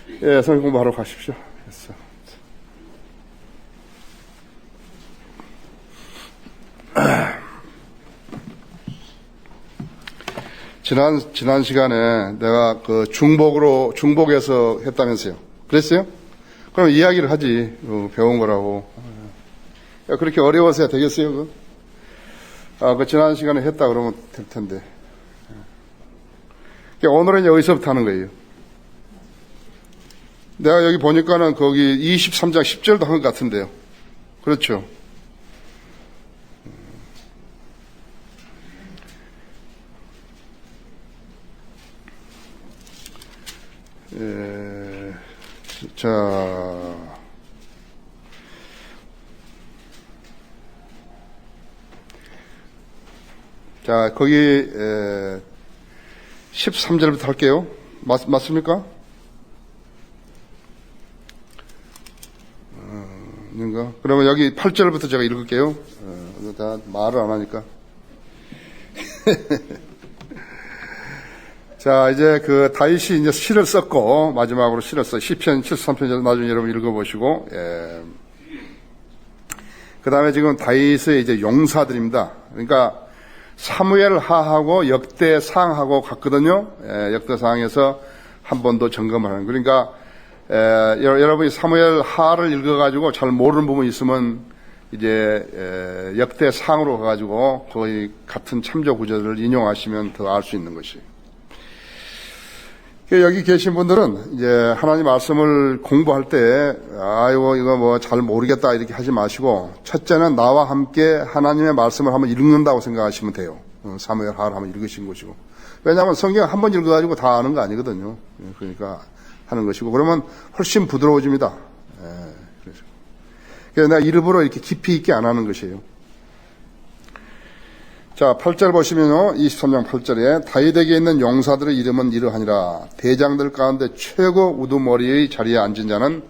예, 성경 공부하러 가십시오. 됐어. 지난 시간에 내가 그 중복에서 했다면서요. 그랬어요? 그럼 이야기를 하지. 배운 거라고. 야, 그렇게 어려워서야 되겠어요, 그 지난 시간에 했다 그러면 될 텐데. 오늘은 여기서부터 하는 거예요. 내가 여기 보니까는 거기 23장 10절도 한 것 같은데요. 그렇죠? 자, 거기 13절부터 할게요. 맞습니까? 아닌가? 그러면 여기 8절부터 제가 읽을게요. 다 말을 안 하니까. 자, 이제 그 다윗이 이제 시를 썼고, 마지막으로 시를 써. 시편 73편 나중에 여러분 읽어보시고, 그 다음에 지금 다윗의 이제 용사들입니다. 그러니까 사무엘 하하고 역대상하고 같거든요. 역대상에서 한 번 더 점검을 하는. 그러니까, 여러분이 사무엘 하를 읽어가지고 잘 모르는 부분이 있으면 이제, 역대상으로 가가지고 거의 같은 참조 구절을 인용하시면 더 알 수 있는 것이에요. 여기 계신 분들은 이제 하나님 말씀을 공부할 때, 아이고, 이거 뭐 잘 모르겠다 이렇게 하지 마시고, 첫째는 나와 함께 하나님의 말씀을 한번 읽는다고 생각하시면 돼요. 사무엘 하를 한번 읽으신 것이고. 왜냐하면 성경 한번 읽어가지고 다 아는 거 아니거든요. 그러니까 하는 것이고, 그러면 훨씬 부드러워집니다. 그래서 내가 일부러 이렇게 깊이 있게 안 하는 것이에요. 자, 8절 보시면요. 23장 8절에 다윗에게 있는 용사들의 이름은 이러하니라. 대장들 가운데 최고 우두머리의 자리에 앉은 자는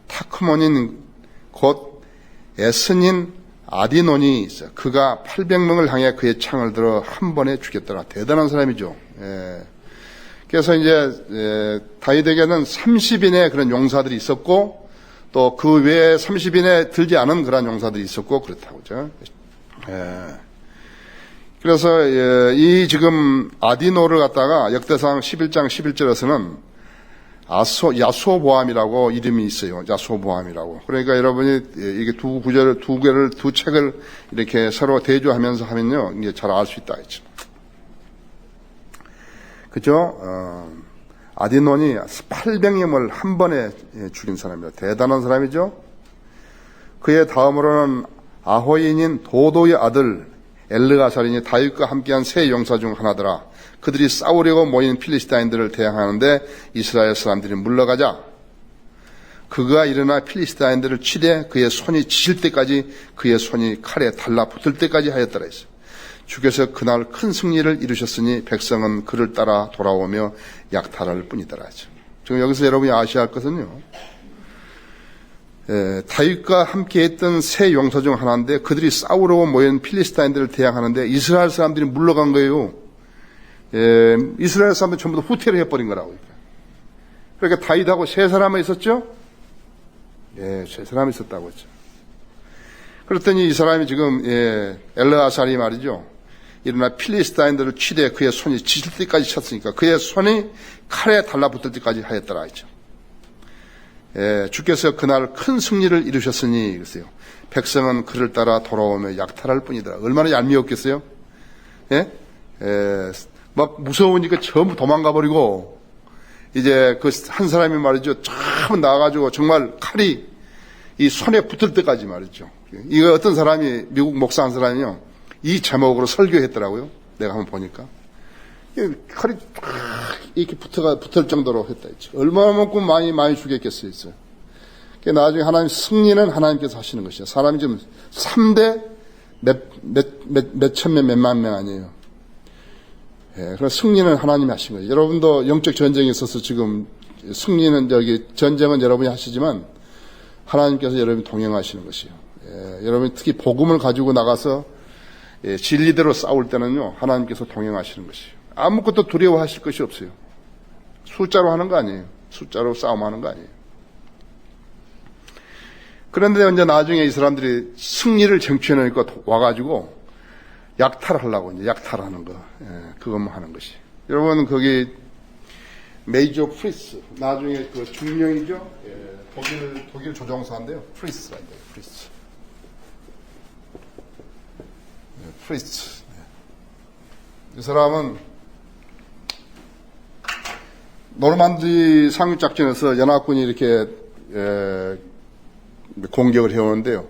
타크몬인 곧 에스닌 아디논이 있어. 그가 800명을 향해 그의 창을 들어 한 번에 죽였더라. 대단한 사람이죠. 그래서 이제 다윗에게는 30인의 그런 용사들이 있었고 또 그 외에 30인에 들지 않은 그런 용사들이 있었고 그렇다고죠. 그래서 이 지금 아디노를 갖다가 역대상 11장 11절에서는 야소보암이라고 이름이 있어요. 야소보암이라고. 그러니까 여러분이 이게 두 책을 이렇게 서로 대조하면서 하면요, 이게 잘 알 수 있다 했죠. 그죠? 아디논이 800명을 한 번에 죽인 사람입니다. 대단한 사람이죠. 그의 다음으로는 아호인인 도도의 아들 엘르가살인이 다윗과 함께한 세 용사 중 하나더라. 그들이 싸우려고 모인 필리스타인들을 대항하는데 이스라엘 사람들이 물러가자 그가 일어나 필리스타인들을 치되 그의 손이 지칠 때까지 그의 손이 칼에 달라붙을 때까지 하였더라 했어요. 주께서 그날 큰 승리를 이루셨으니 백성은 그를 따라 돌아오며 약탈할 뿐이더라 했죠. 지금 여기서 여러분이 아셔야 할 것은요, 다윗과 함께 했던 세 용사 중 하나인데 그들이 싸우려고 모인 필리스타인들을 대항하는데 이스라엘 사람들이 물러간 거예요. 이스라엘 사람들이 전부 다 후퇴를 해버린 거라고. 그러니까 다윗하고 세 사람이 있었죠? 세 사람이 있었다고 했죠. 그랬더니 이 사람이 지금 엘르아살이 말이죠. 일어나 필리스타인들을 치되 그의 손이 지칠 때까지 쳤으니까 그의 손이 칼에 달라붙을 때까지 하였더라 했죠. 주께서 그날 큰 승리를 이루셨으니 그랬어요. 백성은 그를 따라 돌아오며 약탈할 뿐이더라. 얼마나 얄미웠겠어요? 막 무서우니까 전부 도망가 버리고 이제 그 한 사람이 말이죠. 처음 나와가지고 정말 칼이 이 손에 붙을 때까지 말이죠. 이거 어떤 사람이 미국 목사 한 사람이요. 이 제목으로 설교했더라고요. 내가 한번 보니까. 칼이 이렇게 붙을 정도로 했다 했죠. 얼마나 먹고 많이 죽였겠어요. 나중에 하나님 승리는 하나님께서 하시는 것이죠. 사람이 지금 3대 몇천 명, 몇만 명 아니에요. 그래서 승리는 하나님이 하신 거예요. 여러분도 영적 전쟁에 있어서 지금 승리는 전쟁은 여러분이 하시지만 하나님께서 여러분이 동행하시는 것이에요. 여러분이 특히 복음을 가지고 나가서 진리대로 싸울 때는요, 하나님께서 동행하시는 것이에요. 아무것도 두려워하실 것이 없어요. 숫자로 하는 거 아니에요. 숫자로 싸움하는 거 아니에요. 그런데 이제 나중에 이 사람들이 승리를 쟁취해내니까 와가지고 약탈하려고 이제 약탈하는 거, 그것만 하는 것이. 여러분 거기 메이저 프리스 나중에 그 중령이죠. 독일 조종사인데요. 프리스라는 거예요. 프리스. 이 사람은 노르만디 상륙작전에서 연합군이 이렇게 공격을 해오는데요.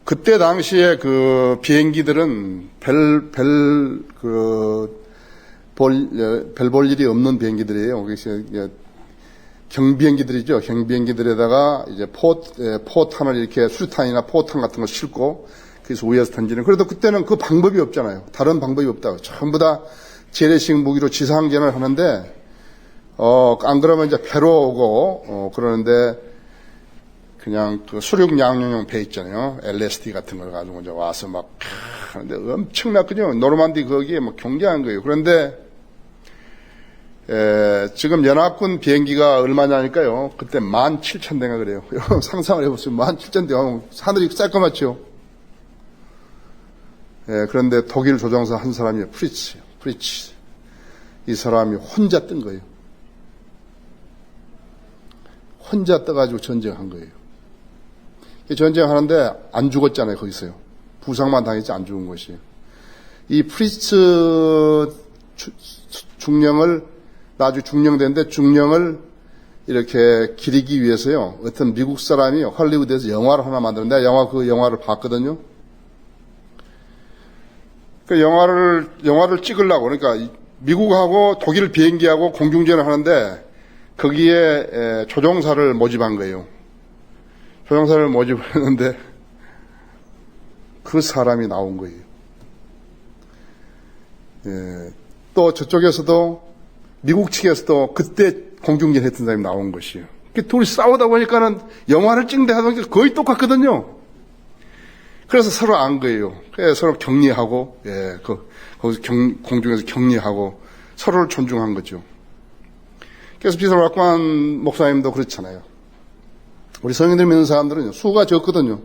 그때 당시에 그 비행기들은 별 볼 일이 없는 비행기들이에요. 경비행기들이죠. 경비행기들에다가 이제 포탄을 이렇게 수류탄이나 포탄 같은 걸 싣고 그래서 위에서 던지는. 그래도 그때는 그 방법이 없잖아요. 다른 방법이 없다고. 전부 다 재래식 무기로 지상전을 하는데, 안 그러면 이제 배로 오고, 그러는데, 그냥 그 수륙 양용용 배 있잖아요. LSD 같은 걸 가지고 이제 와서 막 하는데 엄청났거든요. 노르만디 거기에 뭐 경계한 거예요. 그런데, 지금 연합군 비행기가 얼마냐니까요. 그때 17,000대가 그래요. 여러분 상상을 해보세요. 17,000대. 하늘이 새까맣죠. 그런데 독일 조종사 한 사람이 프리츠. 이 사람이 혼자 뜬 거예요. 혼자 떠가지고 전쟁한 거예요. 전쟁하는데 안 죽었잖아요, 거기서요. 부상만 당했지 안 죽은 것이에요. 이 프리츠 중령을, 나중에 중령됐는데 중령을 이렇게 기리기 위해서요. 어떤 미국 사람이 헐리우드에서 영화를 하나 만드는데 그 영화를 봤거든요. 그 영화를 찍으려고, 그러니까 미국하고 독일 비행기하고 공중전을 하는데 거기에 조종사를 모집한 거예요. 조종사를 모집했는데 그 사람이 나온 거예요. 또 저쪽에서도 미국 측에서도 그때 공중전 했던 사람이 나온 것이에요. 둘이 싸우다 보니까는 영화를 찍는데 하던 게 거의 똑같거든요. 그래서 서로 안 거예요. 그래서 서로 격리하고, 거기서 공중에서 격리하고 서로를 존중한 거죠. 그래서 피터 락만 목사님도 그렇잖아요. 우리 성인들 믿는 사람들은 수가 적거든요.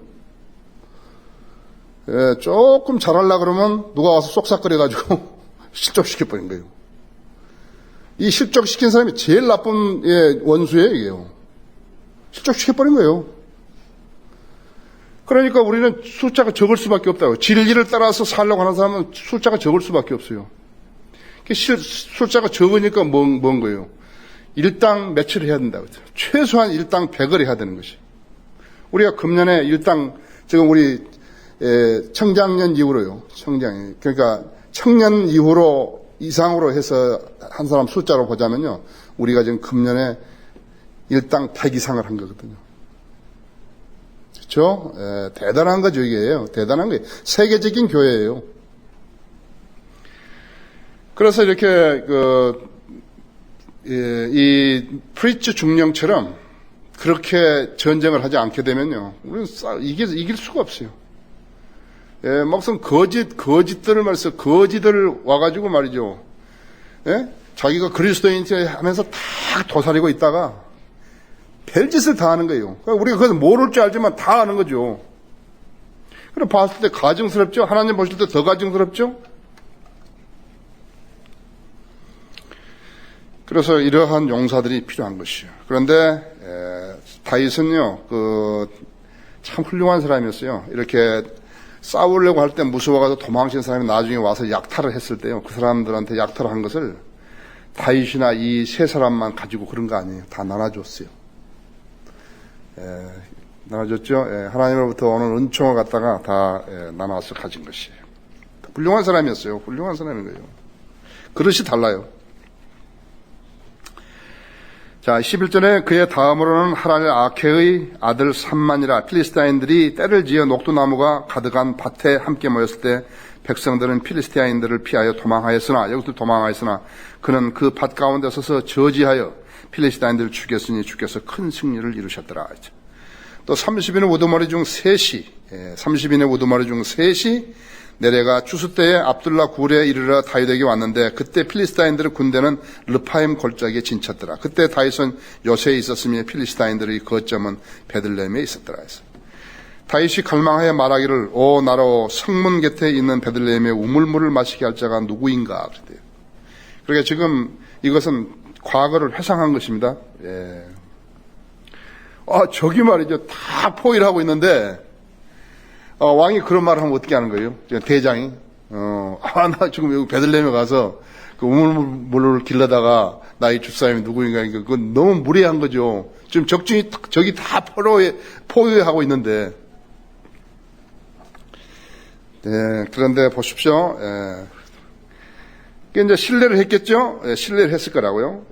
조금 잘하려고 그러면 누가 와서 쏙싹거려가지고 실족시켜버린 거예요. 이 실족시킨 사람이 제일 나쁜 원수예요, 이게요. 실족시켜버린 거예요. 그러니까 우리는 숫자가 적을 수밖에 없다고. 진리를 따라서 살려고 하는 사람은 숫자가 적을 수밖에 없어요. 숫자가 적으니까 뭔 거예요? 일당 며칠을 해야 된다고. 최소한 일당 100을 해야 되는 것이. 우리가 금년에 일당, 지금 우리 청장년 이후로요. 그러니까 청년 이상으로 해서 한 사람 숫자로 보자면요. 우리가 지금 금년에 일당 100 이상을 한 거거든요. 그렇죠? 대단한 거죠, 이게요. 대단한 거예요. 세계적인 교회예요. 그래서 이렇게 이 프리츠 중령처럼 그렇게 전쟁을 하지 않게 되면요, 우리는 이길 수가 없어요. 막상 거짓들을 말해서 거짓들 와가지고 말이죠. 자기가 그리스도인 하면서 다 도사리고 있다가 별짓을 다 하는 거예요. 그러니까 우리가 그것을 모를 줄 알지만 다 하는 거죠. 그래 봤을 때 가증스럽죠? 하나님 보실 때 더 가증스럽죠? 그래서 이러한 용사들이 필요한 것이요. 그런데 다윗은요, 참 훌륭한 사람이었어요. 이렇게 싸우려고 할 때 무서워가지고 도망친 사람이 나중에 와서 약탈을 했을 때요, 그 사람들한테 약탈을 한 것을 다윗이나 이 세 사람만 가지고 그런 거 아니에요. 다 나눠줬어요. 나눠줬죠. 하나님으로부터 오는 은총을 갖다가 다 나눠서 가진 것이에요. 훌륭한 사람이었어요. 훌륭한 사람인 거예요. 그릇이 달라요. 자, 11절에 그의 다음으로는 하랄 아케의 아들 삼만이라. 필리스타인들이 때를 지어 녹두나무가 가득한 밭에 함께 모였을 때 백성들은 필리스타인들을 피하여 도망하였으나, 여기서 도망하였으나 그는 그 밭 가운데 서서 저지하여 필리스타인들을 죽였으니 주께서 큰 승리를 이루셨더라. 또 30인의 우두머리 중 셋이 내려가 추수 때에 압둘라 굴에 이르러 다윗에게 왔는데 그때 필리스타인들의 군대는 르파임 골짜기에 진쳤더라. 그때 다윗은 요새에 있었으며 필리스타인들의 거점은 베들레헴에 있었더라. 해서 다윗이 갈망하여 말하기를 오 나로 성문 곁에 있는 베들레헴의 우물물을 마시게 할 자가 누구인가 그랬대요. 그러니까 지금 이것은 과거를 회상한 것입니다. 예. 저기 말이죠. 다 포위를 하고 있는데 왕이 그런 말을 하면 어떻게 하는 거예요? 대장이 나 지금 여기 베들레헴에 가서 그 우물물을 길러다가 나의 주사님이 누구인가 하니까 그건 너무 무례한 거죠. 지금 적이 다 포위하고 있는데 그런데 보십시오. 이제 신뢰를 했겠죠? 신뢰를 했을 거라고요.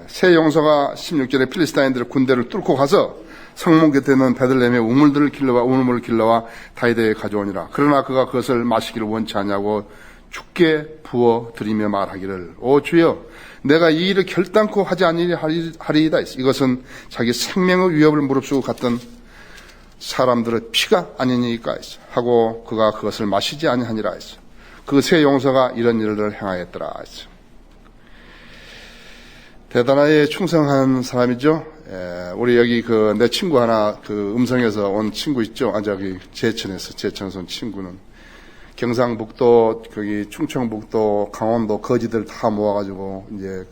새 용서가 16절에 필리스타인들의 군대를 뚫고 가서 성문 곁에 있는 베들레헴의 우물물을 길러와 다윗에게 가져오니라. 그러나 그가 그것을 마시기를 원치 않냐고 죽게 부어 드리며 말하기를 오 주여 내가 이 일을 결단코 하지 아니하리이다. 이것은 자기 생명의 위협을 무릅쓰고 갔던 사람들의 피가 아니니까 하고 그가 그것을 마시지 아니하니라 했어. 그 새 용서가 이런 일을 행하였더라 했어. 대단하게 충성한 사람이죠. 우리 여기 내 친구 하나 음성에서 온 친구 있죠. 제천에서 온 친구는 경상북도, 충청북도, 강원도 거지들 다 모아가지고 이제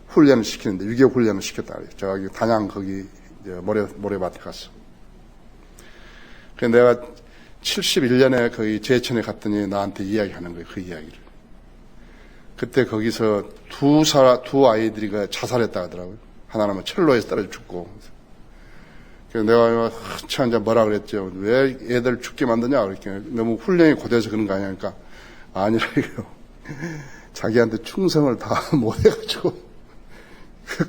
훈련을 시키는데 6.25 훈련을 시켰다 그래요. 저기 단양 거기 이제 모래밭에 갔어. 그래서 내가 71년에 거기 제천에 갔더니 나한테 이야기하는 거예요. 그 이야기를. 그때 거기서 두 아이들이 자살했다 하더라고요. 하나는 철로에서 떨어져 죽고. 그래서 내가 참 뭐라 그랬죠. 왜 애들 죽게 만드냐? 그렇게 너무 훈련이 고돼서 그런 거 아니야? 그러니까 아니라요. 자기한테 충성을 다 못해가지고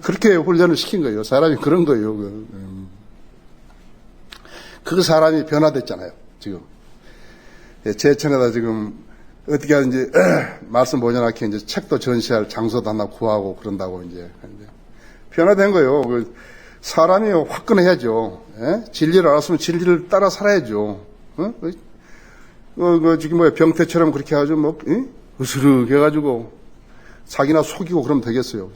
그렇게 훈련을 시킨 거예요. 사람이 그런 거예요. 그 사람이 변화됐잖아요. 지금 제천에다 지금 어떻게 하든지 말씀 보존하게 이제 책도 전시할 장소도 하나 구하고 그런다고 이제 변화된 거예요. 사람이 화끈해야죠. 진리를 알았으면 진리를 따라 살아야죠. 지금 병태처럼 그렇게 해가지고 으스르 해가지고 자기나 속이고 그러면 되겠어요.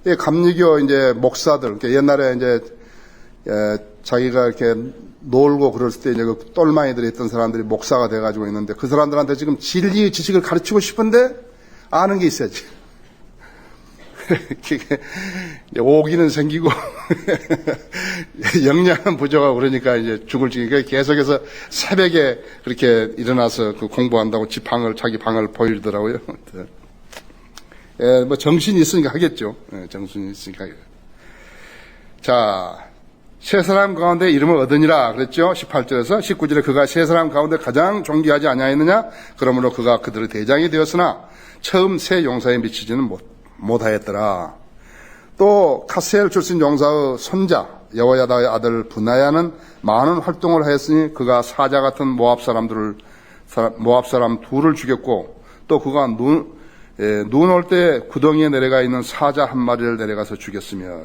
그래서 감리교 이제 목사들, 옛날에 이제 자기가 이렇게 놀고 그랬을 때 이제 똘마이들이 있던 사람들이 목사가 돼가지고 있는데 그 사람들한테 지금 진리의 지식을 가르치고 싶은데 아는 게 있어야지. 오기는 생기고 역량은 부족하고 그러니까 이제 죽을 지니까 계속해서 새벽에 그렇게 일어나서 공부한다고 자기 방을 보이더라고요. 정신이 있으니까 하겠죠. 정신이 있으니까. 자, 세 사람 가운데 이름을 얻으니라 그랬죠. 18절에서 19절에 그가 세 사람 가운데 가장 존귀하지 아니하였느냐. 그러므로 그가 그들의 대장이 되었으나 처음 세 용사에 미치지는 못하였더라. 또 카셀 출신 용사의 손자 여호야다의 아들 분하야는 많은 활동을 하였으니 그가 사자 같은 모압 사람 둘을 죽였고 또 그가 눈 올 때 구덩이에 내려가 있는 사자 한 마리를 내려가서 죽였으며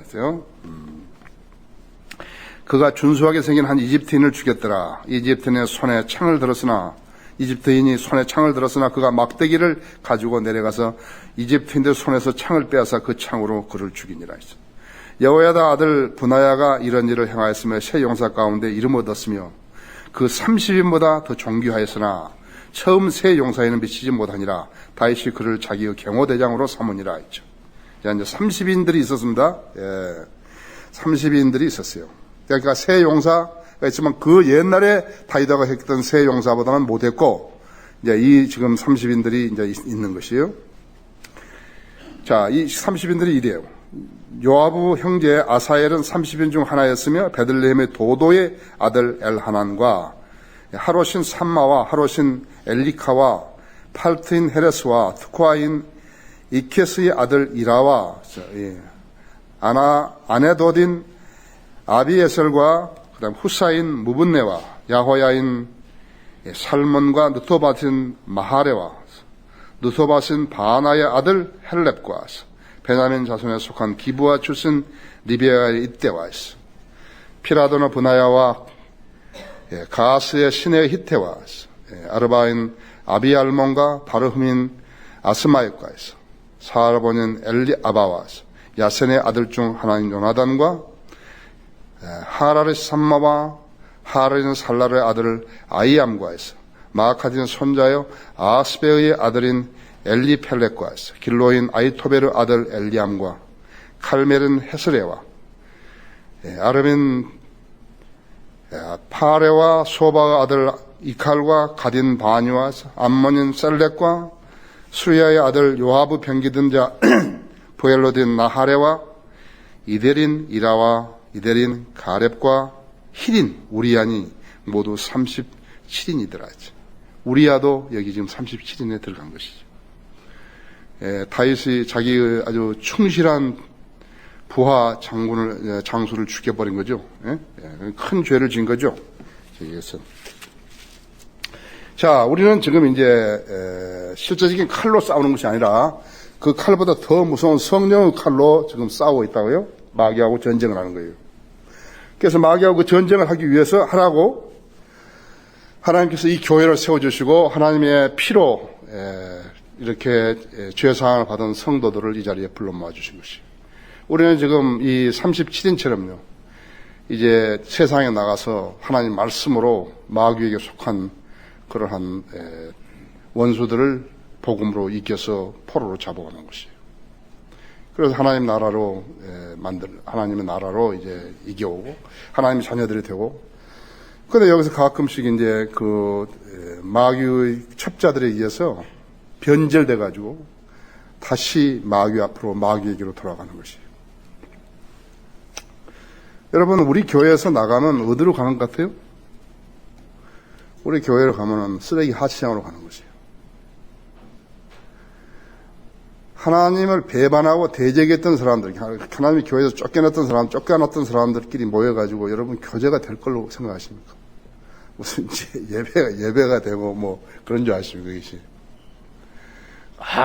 그가 준수하게 생긴 한 이집트인을 죽였더라. 이집트인이 손에 창을 들었으나 그가 막대기를 가지고 내려가서 이집트인들 손에서 창을 빼앗아 그 창으로 그를 죽이니라. 여호야다 아들 분하야가 이런 일을 행하였으며 세 용사 가운데 이름 얻었으며 그 30인보다 더 존귀하였으나 처음 세 용사에는 미치지 못하니라. 다윗이 그를 자기의 경호대장으로 삼으니라 했죠. 이제 30인들이 있었습니다. 30인들이 있었어요. 그러니까 세 용사가 있지만 그 옛날에 다윗가 했던 세 용사보다는 못했고, 이제 지금 30인들이 이제 있는 것이에요. 자, 이 30인들이 이래요. 요아부 형제 아사엘은 30인 중 하나였으며 베들레헴의 도도의 아들 엘하난과 하롯신 삼마와 하롯신 엘리카와 팔트인 헤레스와 특화인 이케스의 아들 이라와 아네도딘 아비에셀과 그다음 후사인 무분네와 야호야인 살몬과 느토바신 마하레와 느토바신 바나의 아들 헬렙과 베냐민 자손에 속한 기브아 출신 리베아의 이때와 피라도너 분하야와 가스의 신의 히테와 아르바인 아비알몬과 바르흠인 아스마의과에서 사알본인 엘리아바와서 야센의 아들 중 하나인 요나단과 하라르 삼마와 하라르는 살라르의 아들 아이암과에서 마아카딘 손자여 아스베의 아들인 엘리펠렉과에서 길로인 아이토베르 아들 엘리암과 칼멜은 헤스레와 아르민 파레와 소바의 아들 이칼과 가딘 바니와 암몬인 셀렉과 수리아의 아들 요하브 병기든 자 보엘로딘 나하레와 이데린 이라와 이데린 가렙과 히린 우리안이 모두 37인이더라. 우리아도 여기 지금 37인에 들어간 것이죠. 다윗이 자기의 아주 충실한 부하 장수를 죽여버린 거죠. 큰 죄를 지은 거죠. 여기에서. 자, 우리는 지금 이제 실제적인 칼로 싸우는 것이 아니라 그 칼보다 더 무서운 성령의 칼로 지금 싸우고 있다고요. 마귀하고 전쟁을 하는 거예요. 그래서 마귀하고 그 전쟁을 하기 위해서 하라고 하나님께서 이 교회를 세워주시고 하나님의 피로 이렇게 죄사함을 받은 성도들을 이 자리에 불러 모아주신 것이에요. 우리는 지금 이 37인처럼요. 이제 세상에 나가서 하나님 말씀으로 마귀에게 속한 그러한 원수들을 복음으로 이겨서 포로로 잡아가는 것이에요. 그래서 하나님 나라로 하나님의 나라로 이제 이겨오고 하나님의 자녀들이 되고. 그런데 여기서 가끔씩 이제 그 마귀의 첩자들에 의해서 변절돼 가지고 다시 마귀 앞으로 마귀에게로 돌아가는 것이에요. 여러분, 우리 교회에서 나가면 어디로 가는 것 같아요? 우리 교회로 가면은 쓰레기 하치장으로 가는 것이에요. 하나님을 배반하고 대적했던 사람들, 하나님의 교회에서 쫓겨났던 사람들끼리 모여가지고 여러분 교제가 될 걸로 생각하십니까? 무슨 예배가 되고 뭐 그런 줄 아십니까, 이것이?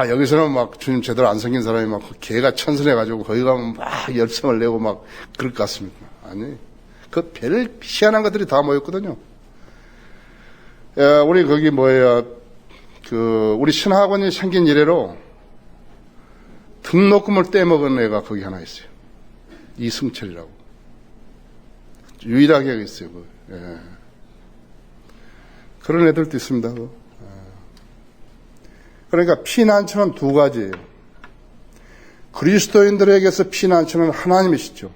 여기서는 막 주님 제대로 안 생긴 사람이 막 개가 천선해가지고 거기 가면 막 열성을 내고 막 그럴 것 같습니까? 아니, 그 별 희한한 것들이 다 모였거든요. 우리 거기 우리 신학원이 생긴 이래로 등록금을 떼먹은 애가 거기 하나 있어요. 이승철이라고. 유일하게 있어요. 그런 애들도 있습니다. 그러니까 피난처는 두 가지예요. 그리스도인들에게서 피난처는 하나님이시죠.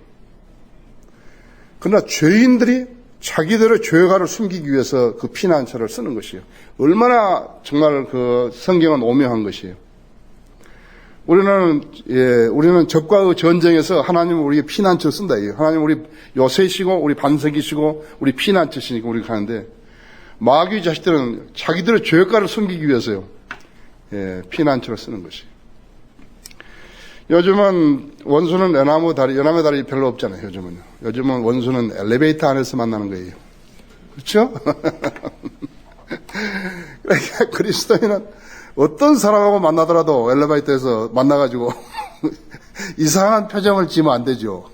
그러나 죄인들이 자기들의 죄가를 숨기기 위해서 그 피난처를 쓰는 것이에요. 얼마나 정말 그 성경은 오묘한 것이에요. 우리는 적과의 전쟁에서 하나님은 우리에게 피난처를 쓴다. 하나님 우리 요새시고, 우리 반석이시고, 우리 피난처시니까 우리가 가는데, 마귀 자식들은 자기들의 죄가를 숨기기 위해서요. 피난처를 쓰는 것이. 요즘은 원수는 연암의 다리 별로 없잖아요. 요즘은 원수는 엘리베이터 안에서 만나는 거예요. 그렇죠? 그러니까 그리스도인은 어떤 사람하고 만나더라도 엘리베이터에서 만나가지고 이상한 표정을 지으면 안 되죠.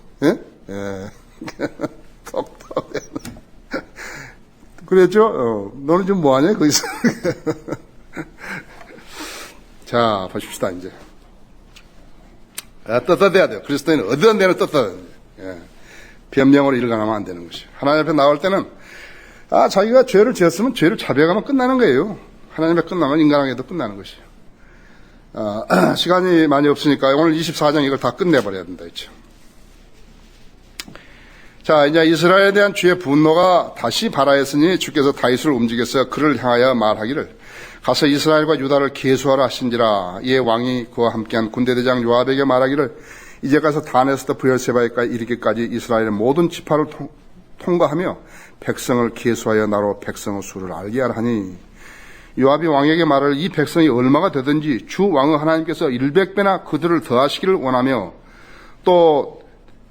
톡톡. 그랬죠? 너는 지금 뭐하냐? 거기서. 자, 보십시다, 이제. 떳떳해야 돼요. 그리스도인은 어떤 데는 떳떳해야 돼요. 변명으로 일관하면 안 되는 것이에요. 하나님 앞에 나올 때는, 자기가 죄를 지었으면 죄를 자백하면 끝나는 거예요. 하나님 앞에 끝나면 인간에게도 끝나는 것이에요. 시간이 많이 없으니까 오늘 24장 이걸 다 끝내버려야 된다, 했죠. 자, 이제 이스라엘에 대한 주의 분노가 다시 발하였으니 주께서 다윗을 움직여서 그를 향하여 말하기를 가서 이스라엘과 유다를 계수하라 하신지라. 이에 왕이 그와 함께한 군대대장 요압에게 말하기를 이제 가서 단에서부터 브엘세바에까지 이르기까지 이스라엘의 모든 지파를 통과하며 백성을 계수하여 나로 백성의 수를 알게 하라 하니 요압이 왕에게 말을 이 백성이 얼마가 되든지 주 왕의 하나님께서 100배나 그들을 더하시기를 원하며 또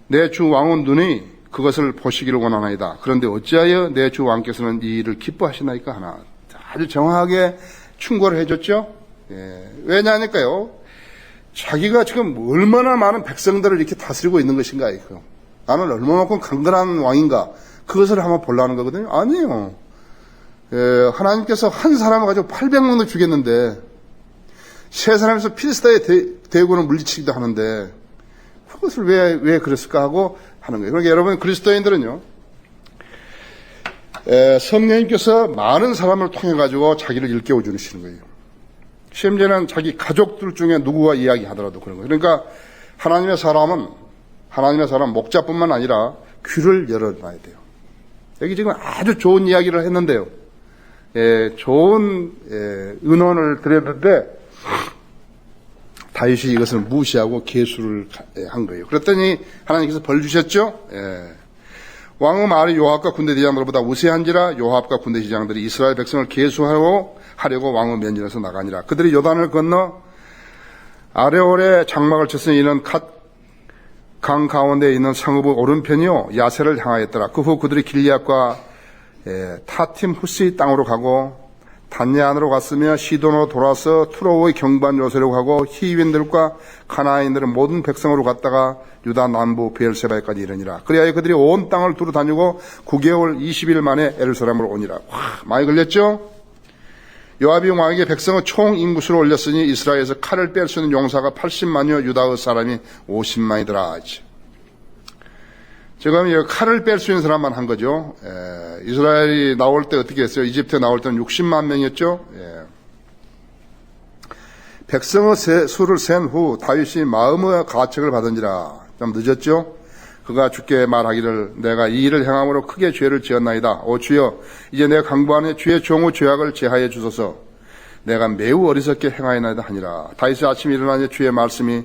내 주 왕의 눈이 그것을 보시기를 원하나이다. 그런데 어찌하여 내 주 왕께서는 이 일을 기뻐하시나이까 하나. 아주 정확하게 충고를 해줬죠. 왜냐니까요. 자기가 지금 얼마나 많은 백성들을 이렇게 다스리고 있는 것인가. 나는 얼마만큼 강건한 왕인가. 그것을 한번 보려는 거거든요. 아니에요. 하나님께서 한 사람을 가지고 800명도 죽였는데 세 사람에서 필리스타의 대군을 물리치기도 하는데 그것을 왜 그랬을까 하고 하는 거예요. 그러니까 여러분 그리스도인들은요, 성령님께서 많은 사람을 통해 가지고 자기를 일깨워 주시는 거예요. 심지어는 자기 가족들 중에 누구와 이야기하더라도 그런 거예요. 그러니까 하나님의 사람 목자뿐만 아니라 귀를 열어놔야 돼요. 여기 지금 아주 좋은 이야기를 했는데요. 좋은 은원을 드렸는데 다윗이 이것을 무시하고 계수를 한 거예요. 그랬더니 하나님께서 벌 주셨죠. 왕의 말이 요압과 군대 대장들보다 우세한지라 요압과 군대 대장들이 이스라엘 백성을 계수하려고 왕의 면전에서 나가니라. 그들이 요단을 건너 아레올의 장막을 쳤으니 이는 강 가운데 있는 성읍의 오른편이요 야세를 향하였더라. 그 후 그들이 길리앗과 타팀 후시 땅으로 가고 단야안으로 갔으며 시돈으로 돌아서 투로의 경반 요새로 가고 히위인들과 가나안인들은 모든 백성으로 갔다가 유다 남부 베엘세바에까지 이르니라. 그리하여 그들이 온 땅을 두루 다니고 9개월 20일 만에 에루살렘으로 오니라. 와, 많이 걸렸죠? 요압이 왕에게 백성의 총 인구수를 올렸으니 이스라엘에서 칼을 뺄 수 있는 용사가 80만이요 유다의 사람이 50만이더라. 지금 이 칼을 뺄 수 있는 사람만 한 거죠. 이스라엘이 나올 때 어떻게 했어요? 이집트에 나올 때는 60만 명이었죠. 백성의 수를 센 후 다윗이 마음의 가책을 받은지라. 좀 늦었죠? 그가 주께 말하기를 내가 이 일을 행함으로 크게 죄를 지었나이다. 오 주여 이제 내 강구하는 주의 종의 죄악을 제하여 주소서. 내가 매우 어리석게 행하였나이다 하니라. 다윗이 아침에 일어나니 주의 말씀이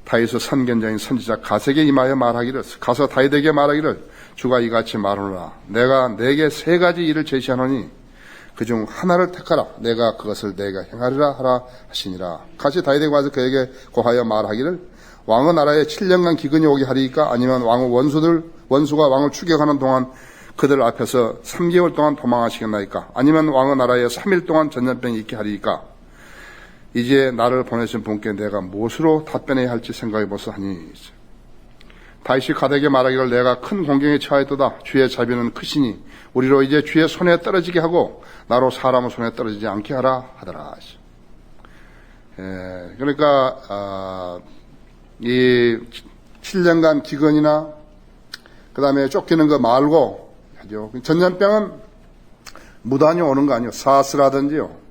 다윗의 선견자인 선지자 가세에게 임하여 말하기를 가서 다윗에게 말하기를 주가 이같이 말하노라. 내가 내게 세 가지 일을 제시하노니 그중 하나를 택하라. 내가 그것을 내가 행하리라 하라 하시니라. 같이 다윗에게 와서 그에게 고하여 말하기를 왕의 나라에 7년간 기근이 오게 하리이까 아니면 왕의 원수가 왕을 추격하는 동안 그들 앞에서 3개월 동안 도망하시겠나이까 아니면 왕의 나라에 3일 동안 전염병이 있게 하리이까 이제 나를 보내신 분께 내가 무엇으로 답변해야 할지 생각해보소 하니 다윗이 가드에게 말하기를 내가 큰 공경에 처하였도다. 주의 자비는 크시니 우리로 이제 주의 손에 떨어지게 하고 나로 사람의 손에 떨어지지 않게 하라 하더라. 그러니까 이 7년간 기근이나 그 다음에 쫓기는 거 말고 하죠. 전염병은 무단히 오는 거 아니에요. 사스라든지요.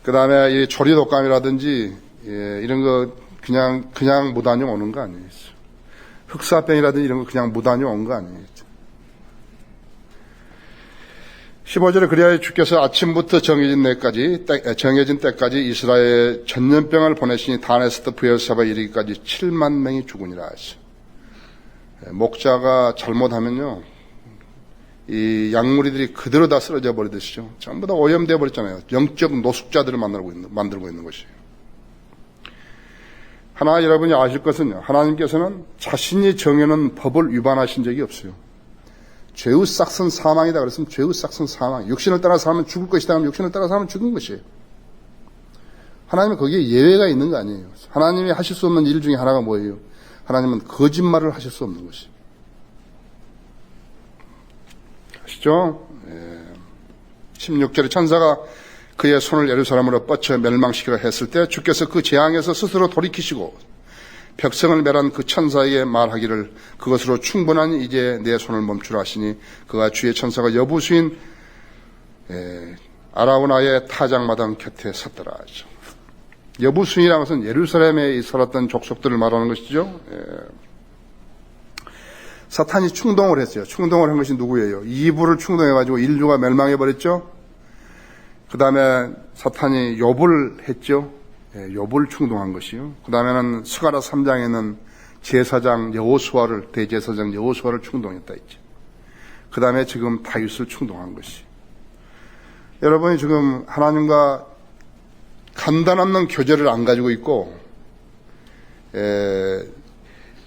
그 다음에 이 조리독감이라든지 이런 거 그냥 무단히 오는 거 아니에요. 흑사병이라든지 이런 거 그냥 무단히 온 거 아니에요. 15절에 그리하여 주께서 아침부터 정해진 때까지 이스라엘 전염병을 보내시니 단에서부터 부엘세바 이르기까지 7만 명이 죽으니라 하시오. 목자가 잘못하면요, 이 약물이들이 그대로 다 쓰러져 버리듯이죠. 전부 다 오염되어 버렸잖아요. 영적 노숙자들을 만들고 있는 것이에요. 하나 여러분이 아실 것은요, 하나님께서는 자신이 정해놓은 법을 위반하신 적이 없어요. 죄의 싹은 사망이다 그랬으면 죄의 싹은 사망. 육신을 따라 살면 죽을 것이다 하면 육신을 따라 살면 죽은 것이에요. 하나님은 거기에 예외가 있는 거 아니에요. 하나님이 하실 수 없는 일 중에 하나가 뭐예요? 하나님은 거짓말을 하실 수 없는 것이에요. 아시죠? 16절에 천사가 그의 손을 예루살렘으로 뻗쳐 멸망시키려 했을 때 주께서 그 재앙에서 스스로 돌이키시고 백성을 멸한 그 천사에게 말하기를 그것으로 충분하니 이제 내 손을 멈추라 하시니 그가 주의 천사가 여부수인 아라우나의 타작마당 곁에 섰더라 하죠. 여부수인이라는 것은 예루살렘에 살았던 족속들을 말하는 것이죠. 사탄이 충동을 했어요. 충동을 한 것이 누구예요? 이불을 충동해가지고 인류가 멸망해버렸죠. 그 다음에 사탄이 욥을 했죠. 욥을 충동한 것이요. 그 다음에는 스가랴 3장에는 제사장 여호수아를, 대제사장 여호수아를 충동했다 했죠. 그 다음에 지금 다윗을 충동한 것이. 여러분이 지금 하나님과 간단 없는 교제를 안 가지고 있고,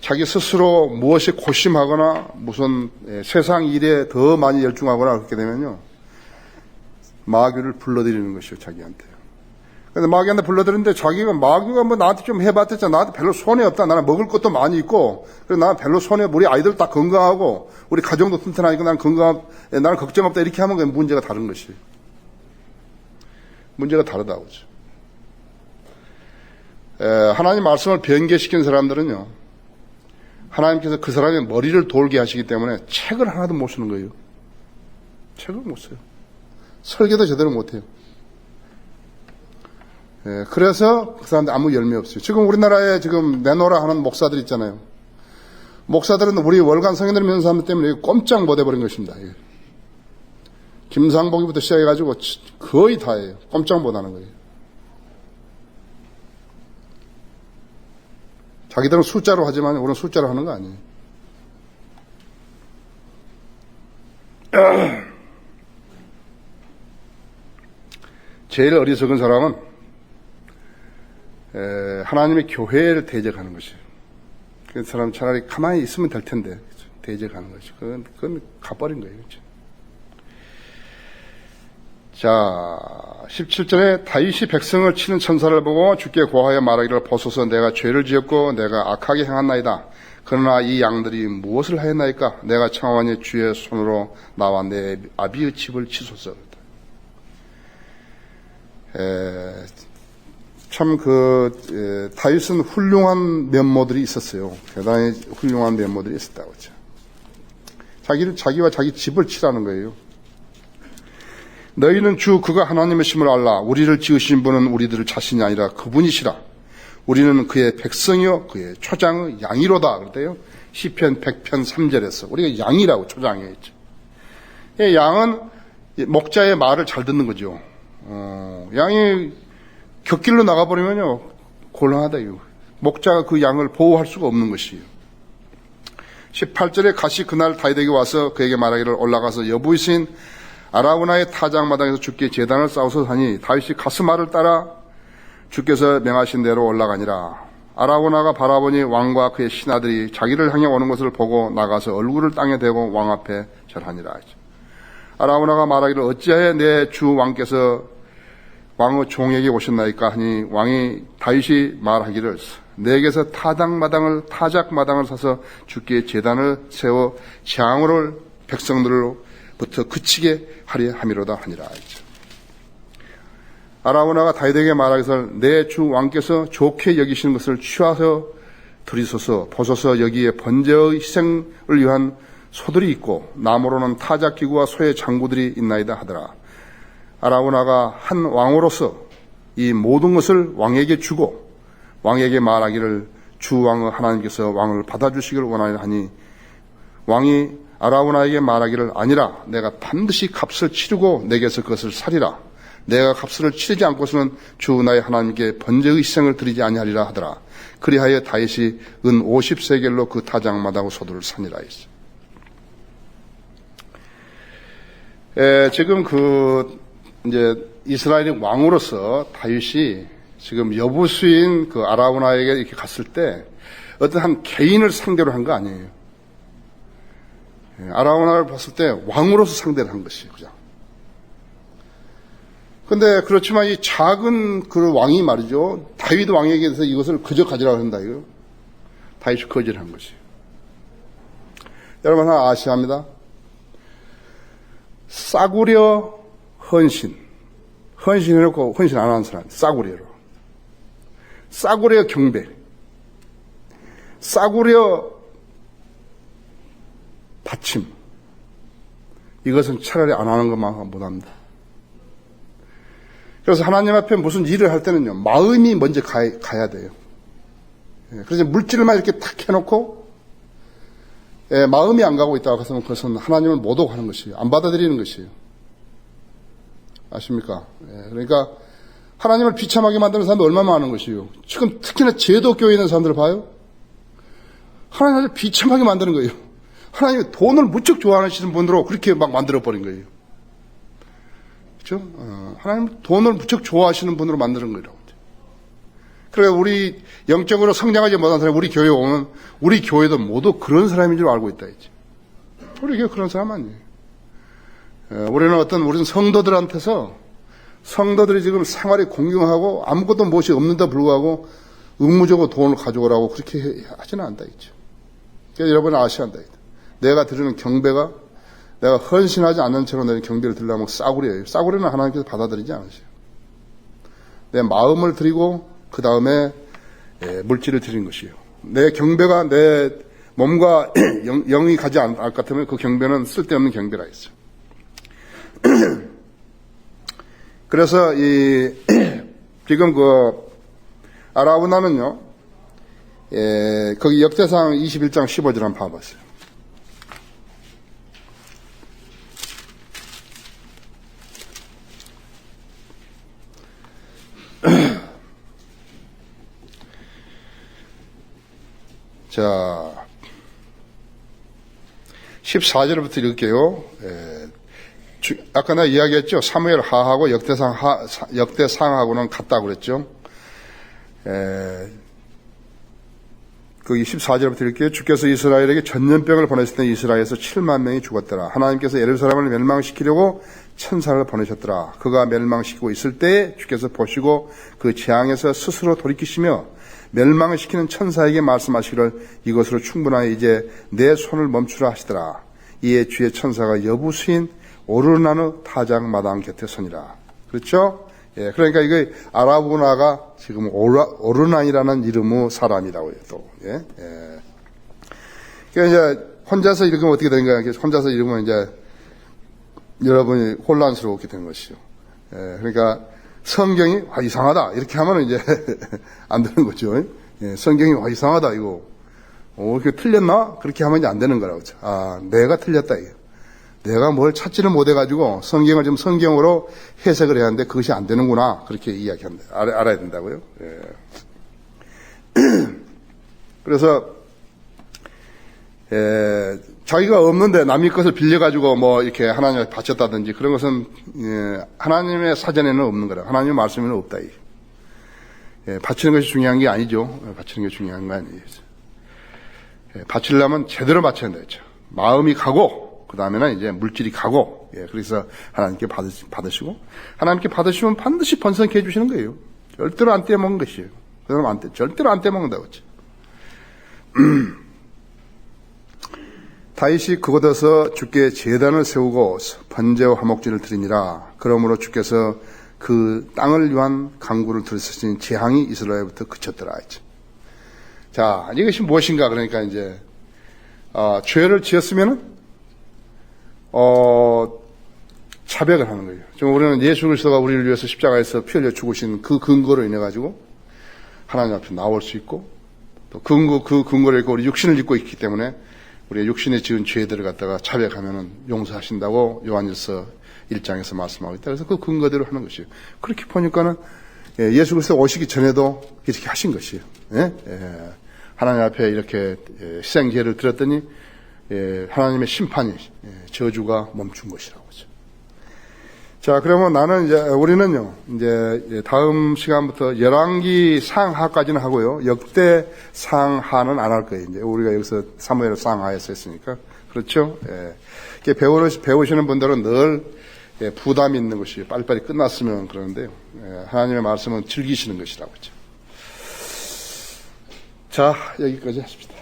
자기 스스로 무엇이 고심하거나 무슨 세상 일에 더 많이 열중하거나 그렇게 되면요, 마귀를 불러들이는 것이요, 자기한테. 그래서 마귀한테 불러들었는데 마귀가 뭐 나한테 좀 해봤댔잖아. 나한테 별로 손해 없다. 나는 먹을 것도 많이 있고, 그래서 나는 별로 손해, 우리 아이들 다 건강하고, 우리 가정도 튼튼하니까 나는 걱정 없다. 이렇게 하면 문제가 다른 것이. 문제가 다르다고. 하나님 말씀을 변개시킨 사람들은요, 하나님께서 그 사람의 머리를 돌게 하시기 때문에 책을 하나도 못 쓰는 거예요. 책을 못 써요. 설계도 제대로 못 해요. 그래서 그 사람들 아무 열매 없어요. 지금 우리나라에 지금 내노라 하는 목사들 있잖아요. 목사들은 우리 월간 성인들 믿는 사람들 때문에 꼼짝 못 해버린 것입니다. 김상복이부터 시작해가지고 거의 다예요. 꼼짝 못 하는 거예요. 자기들은 숫자로 하지만 우리는 숫자로 하는 거 아니에요. 제일 어리석은 사람은 하나님의 교회를 대적하는 것이에요. 그 사람 차라리 가만히 있으면 될 텐데 대적하는 것이 그건 가버린 거예요. 그렇죠? 자, 17절에 다윗이 백성을 치는 천사를 보고 주께 고하여 말하기를 보소서 내가 죄를 지었고 내가 악하게 행한나이다. 그러나 이 양들이 무엇을 하였나이까? 내가 청하오니 주의 손으로 나와 내 아비의 집을 치소서. 참 다윗은 훌륭한 면모들이 있었어요. 대단히 훌륭한 면모들이 있었다고 하죠. 자기와 자기 집을 치라는 거예요. 너희는 주 그가 하나님의 심을 알라. 우리를 지으신 분은 우리들 자신이 아니라 그분이시라. 우리는 그의 백성이요 그의 초장의 양이로다. 그랬대요. 시편 100편 3절에서 우리가 양이라고 초장이에 있죠. 양은 목자의 말을 잘 듣는 거죠. 양이 곁길로 나가버리면요 곤란하다. 목자가 그 양을 보호할 수가 없는 것이에요. 18절에 가시 그날 다윗에게 와서 그에게 말하기를 올라가서 여부이신 아라우나의 타작마당에서 주께 제단을 쌓아서 하니 다윗이 가스말을 따라 주께서 명하신 대로 올라가니라. 아라우나가 바라보니 왕과 그의 신하들이 자기를 향해 오는 것을 보고 나가서 얼굴을 땅에 대고 왕 앞에 절하니라. 아라우나가 말하기를 어찌하여 내 주 왕께서 왕의 종에게 오셨나이까 하니 왕이 다윗이 말하기를 내게서 타작마당을 사서 주께 제단을 세워 재앙을 백성들로부터 그치게 하려 함이로다 하니라. 아라우나가 다윗에게 말하기를 내 주 왕께서 좋게 여기시는 것을 취하서 드리소서. 보소서 여기에 번제의 희생을 위한 소들이 있고 나무로는 타작기구와 소의 장구들이 있나이다 하더라. 아라우나가 한 왕으로서 이 모든 것을 왕에게 주고 왕에게 말하기를 주 왕의 하나님께서 왕을 받아주시기를 원하니 하니 왕이 아라우나에게 말하기를 아니라 내가 반드시 값을 치르고 내게서 그것을 살리라. 내가 값을 치르지 않고서는 주 나의 하나님께 번제의 희생을 드리지 아니하리라 하더라. 그리하여 다윗이 은 50세겔로 그 타작마다고 소들을 사니라 했어. 지금 이제 이스라엘의 왕으로서 다윗이 지금 여부수인 그 아라우나에게 이렇게 갔을 때 어떤 한 개인을 상대로 한 거 아니에요. 아라우나를 봤을 때 왕으로서 상대를 한 것이에요. 그죠? 근데 그렇지만 이 작은 그 왕이 말이죠. 다윗 왕에게 대해서 이것을 그저 가지라고 한다. 이거. 다윗이 거절한 것이에요. 여러분 하나 아셔야 합니다. 싸구려 헌신해놓고 헌신 안 하는 사람, 싸구려 경배, 싸구려 받침, 이것은 차라리 안 하는 것만 못합니다. 그래서 하나님 앞에 무슨 일을 할 때는요, 마음이 먼저 가야 돼요. 그래서 물질만 이렇게 탁 해놓고, 마음이 안 가고 있다고 해서 그것은 하나님을 못 오고 하는 것이에요. 안 받아들이는 것이에요. 아십니까? 그러니까 하나님을 비참하게 만드는 사람도 얼마나 많은 것이에요. 지금 특히나 제도교회에 있는 사람들을 봐요. 하나님을 비참하게 만드는 거예요. 하나님이 돈을 무척 좋아하시는 분으로 그렇게 막 만들어버린 거예요. 그렇죠? 하나님 돈을 무척 좋아하시는 분으로 만드는 거라고. 그러니까 우리 영적으로 성장하지 못한 사람이 우리 교회에 오면 우리 교회도 모두 그런 사람인 줄 알고 있다. 이제. 우리 교회 그런 사람 아니에요. 우리는 성도들한테서 성도들이 지금 생활이 공경하고 아무것도 무엇이 없는데 불구하고 의무적으로 돈을 가져오라고 그렇게 하지는 않다 있죠. 그러니까 여러분 아셔야 한다. 내가 드리는 경배가 내가 헌신하지 않는 채로 내 경배를 드리려면 싸구려예요. 싸구려는 하나님께서 받아들이지 않으세요. 내 마음을 드리고 그 다음에 물질을 드리는 것이에요. 내 경배가 내 몸과 영이 가지 않을 것 같으면 그 경배는 쓸데없는 경배라 했어요. 그래서 지금 아라우나는요, 거기 역대상 21장 15절 한번 봐봤어요. 자, 14절부터 읽을게요. 아까 내가 이야기했죠. 사무엘 하하고 역대상하고는 같다고 그랬죠. 거기 14절부터 읽을게요. 주께서 이스라엘에게 전염병을 보냈을 때 이스라엘에서 7만 명이 죽었더라. 하나님께서 예루살렘을 멸망시키려고 천사를 보내셨더라. 그가 멸망시키고 있을 때 주께서 보시고 그 재앙에서 스스로 돌이키시며 멸망을 시키는 천사에게 말씀하시기를 이것으로 충분하여 이제 내 손을 멈추라 하시더라. 이에 주의 천사가 여부수인 오르나누 타작마당 곁에 서니라. 그렇죠? 예, 그러니까 이거 아라우나가 지금 오르난이라는 이름의 사람이라고 해요. 또 예, 예. 그러니까 이제 혼자서 읽으면 어떻게 되는 거야? 혼자서 읽으면 이제 여러분이 혼란스럽게 되는 것이죠. 예, 그러니까 성경이 이상하다 이렇게 하면 이제 안 되는 거죠. 예, 성경이 이상하다 이거 이렇게 틀렸나? 그렇게 하면 이제 안 되는 거라고. 아, 내가 틀렸다 이게. 내가 뭘 찾지를 못해가지고 성경을 좀 성경으로 해석을 해야 하는데 그것이 안 되는구나. 그렇게 이야기한다. 알아야 된다고요. 예. 그래서, 자기가 없는데 남의 것을 빌려가지고 뭐 이렇게 하나님한테 바쳤다든지 그런 것은, 하나님의 사전에는 없는 거라. 하나님의 말씀에는 없다. 바치는 것이 중요한 게 아니죠. 바치는 게 중요한 거 아니죠. 바치려면 제대로 바쳐야 된다. 마음이 가고, 그 다음에는 이제 물질이 가고, 그래서 하나님께 받으시고, 하나님께 받으시면 반드시 번성케 해주시는 거예요. 절대로 안 떼먹는 것이에요. 그럼 절대로 안 떼먹는다고 했죠. 다윗이 그곳에서 주께 제단을 세우고 번제와 화목제를 드리니라. 그러므로 주께서 그 땅을 위한 강구를 들으시니 재앙이 이스라엘부터 그쳤더라 했죠. 자, 이것이 무엇인가? 그러니까 이제, 죄를 지었으면은, 자백을 하는 거예요. 지금 우리는 예수 그리스도가 우리를 위해서 십자가에서 피 흘려 죽으신 그 근거로 인해가지고 하나님 앞에 나올 수 있고, 또 그 근거를 입고 우리 육신을 입고 있기 때문에 우리의 육신에 지은 죄들을 갖다가 자백하면은 용서하신다고 요한일서 1장에서 말씀하고 있다. 그래서 그 근거대로 하는 것이에요. 그렇게 보니까는 예수 그리스도 오시기 전에도 이렇게 하신 것이에요. 하나님 앞에 이렇게 희생제를 드렸더니 하나님의 심판이 저주가 멈춘 것이라고 하죠. 자, 그러면 우리는요 이제 다음 시간부터 열왕기 상하까지는 하고요 역대 상하는 안 할 거예요. 이제 우리가 여기서 사무엘 상하에서 했으니까 그렇죠. 배우시는 분들은 늘 부담이 있는 것이 빨리빨리 끝났으면 그러는데요. 하나님의 말씀은 즐기시는 것이라고 하죠. 자, 여기까지 하십시다.